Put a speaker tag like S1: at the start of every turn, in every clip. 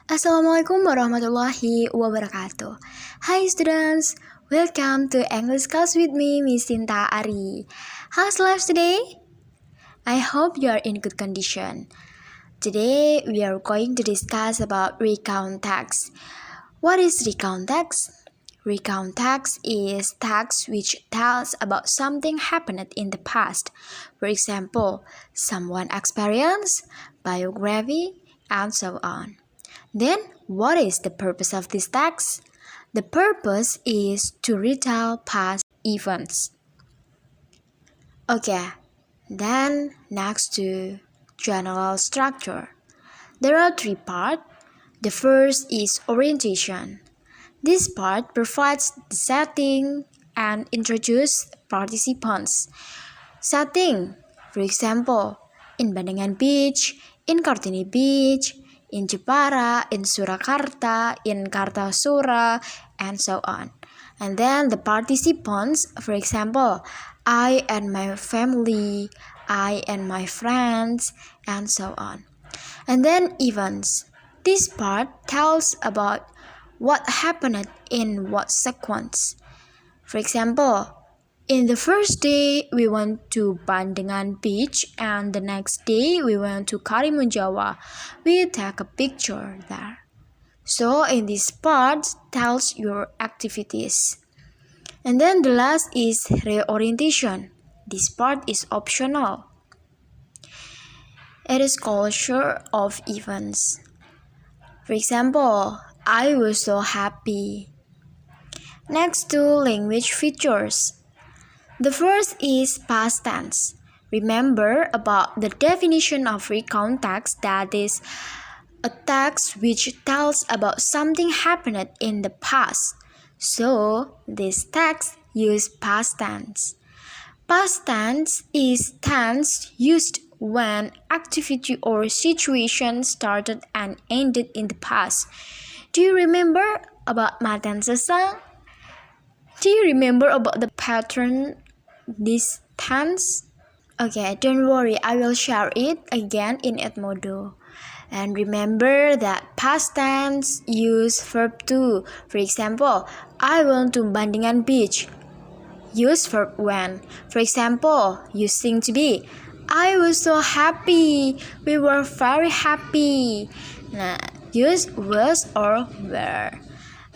S1: Assalamualaikum warahmatullahi wabarakatuh. Hi students, welcome to English class with me, Miss Sinta Ari. How's life today? I hope you are in good condition. Today we are going to discuss about recount text. What is recount text? Recount text is text which tells about something happened in the past. For example, someone experience, biography, and so on. Then, what is the purpose of this text? The purpose is to retell past events. Okay, then next to general structure. There are three parts. The first is orientation. This part provides the setting and introduces participants. Setting, for example, in Bandengan Beach, in Kartini Beach, in Jepara, in Surakarta, in Kartasura, and so on. And then the participants, for example, I and my family, I and my friends, and so on. And then events. This part tells about what happened in what sequence. For example, in the first day, we went to Bandengan Beach, and the next day, we went to Karimun Jawa. We take a picture there. So, in this part, tells your activities. And then the last is reorientation. This part is optional. It is closure of events. For example, I was so happy. Next to language features. The first is past tense. Remember about the definition of recount text, that is a text which tells about something happened in the past. So, this text uses past tense. Past tense is tense used when activity or situation started and ended in the past. Do you remember about maten sesang? Do you remember about the pattern this tense? Okay, don't worry, I will share it again in Edmodo. And remember that past tense use verb to. For example, I went to Bandengan Beach. Use verb when. For example, using to be. I was so happy. We were very happy. Nah, use was or were.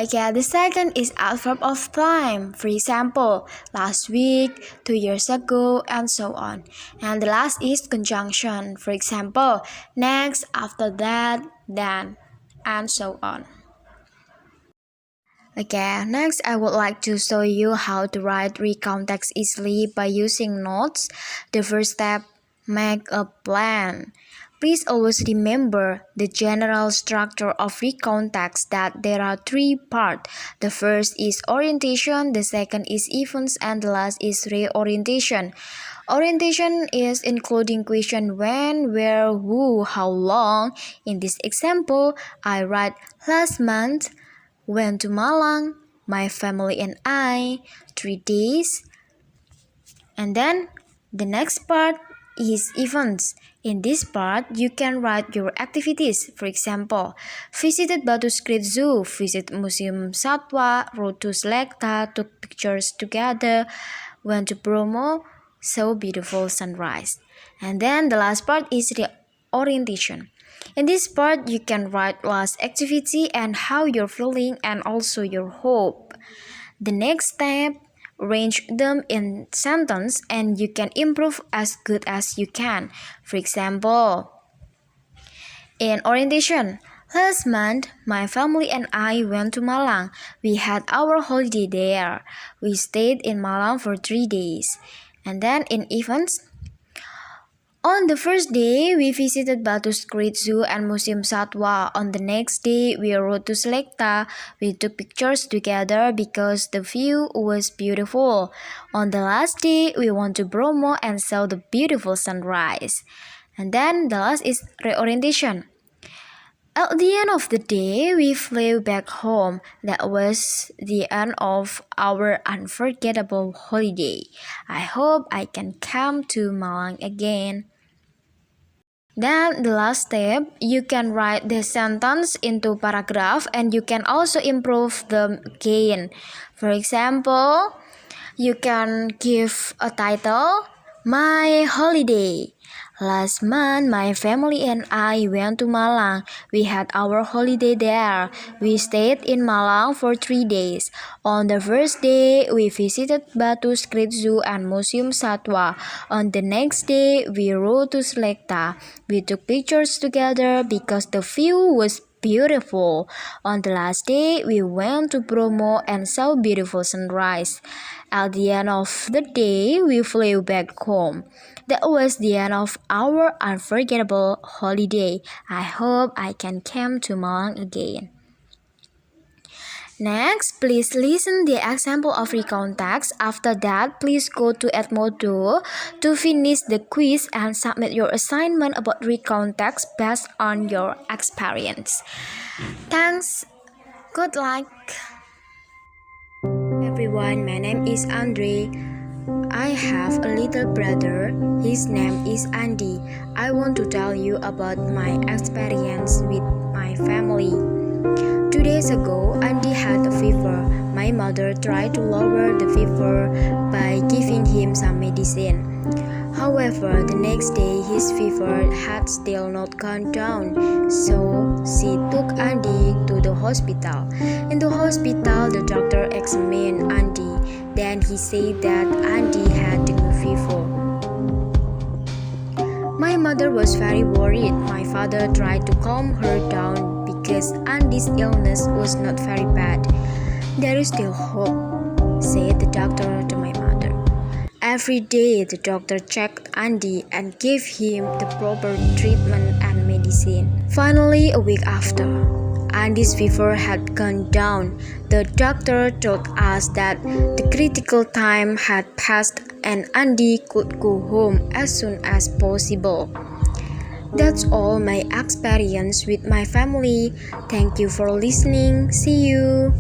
S1: Okay, the second is adverb of time. For example, last week, 2 years ago, and so on. And the last is conjunction. For example, next, after that, then, and so on. Okay, next I would like to show you how to write recount text easily by using notes. The first step, make a plan. Please always remember the general structure of recount text, that there are three parts. The first is orientation, the second is events, and the last is reorientation. Orientation is including question when, where, who, how long. In this example, I write last month, went to Malang, my family and I, 3 days. And then the next part is events. In this part, you can write your activities. For example, visited Batu Street Zoo, visit Museum Satwa, rode to Selekta, took pictures together, went to Bromo, saw beautiful sunrise. And then the last part is the orientation. In this part, you can write last activity and how you're feeling and also your hope. The next step, arrange them in sentence and you can improve as good as you can. For example, in orientation, last month, my family and I went to Malang. We had our holiday there. We stayed in Malang for 3 days. And then in events, on the first day, we visited Batu Street Zoo and Museum Satwa. On the next day, we rode to Selekta. We took pictures together because the view was beautiful. On the last day, we went to Bromo and saw the beautiful sunrise. And then the last is reorientation. At the end of the day, we flew back home. That was the end of our unforgettable holiday. I hope I can come to Malang again. Then the last step, you can write the sentence into paragraph and you can also improve them again. For example, you can give a title, My Holiday. Last month, my family and I went to Malang. We had our holiday there. We stayed in Malang for 3 days. On the first day, we visited Batu Street Zoo and Museum Satwa. On the next day, we rode to Selecta. We took pictures together because the view was beautiful. On the last day, we went to Bromo and saw beautiful sunrise. At the end of the day, we flew back home. That was the end of our unforgettable holiday. I hope I can come to Malang again. Next, please listen the example of recount text. After that, please go to Edmodo to finish the quiz and submit your assignment about recount text based on your experience. Thanks. Good luck. Everyone, my name is Andre. I have a little brother. His name is Andy. I want to tell you about my experience with my family. 2 days ago, Andy had a fever. My mother tried to lower the fever by giving him some medicine. However, the next day his fever had still not gone down, so she took Andy to the hospital. In the hospital, the doctor examined Andy. Then he said that Andy had dengue fever. My mother was very worried. My father tried to calm her down because Andy's illness was not very bad. There is still hope, said the doctor to my mother. Every day the doctor checked Andy and gave him the proper treatment and medicine. Finally, a week after, Andy's fever had gone down. The doctor told us that the critical time had passed and Andy could go home as soon as possible. That's all my experience with my family. Thank you for listening. See you.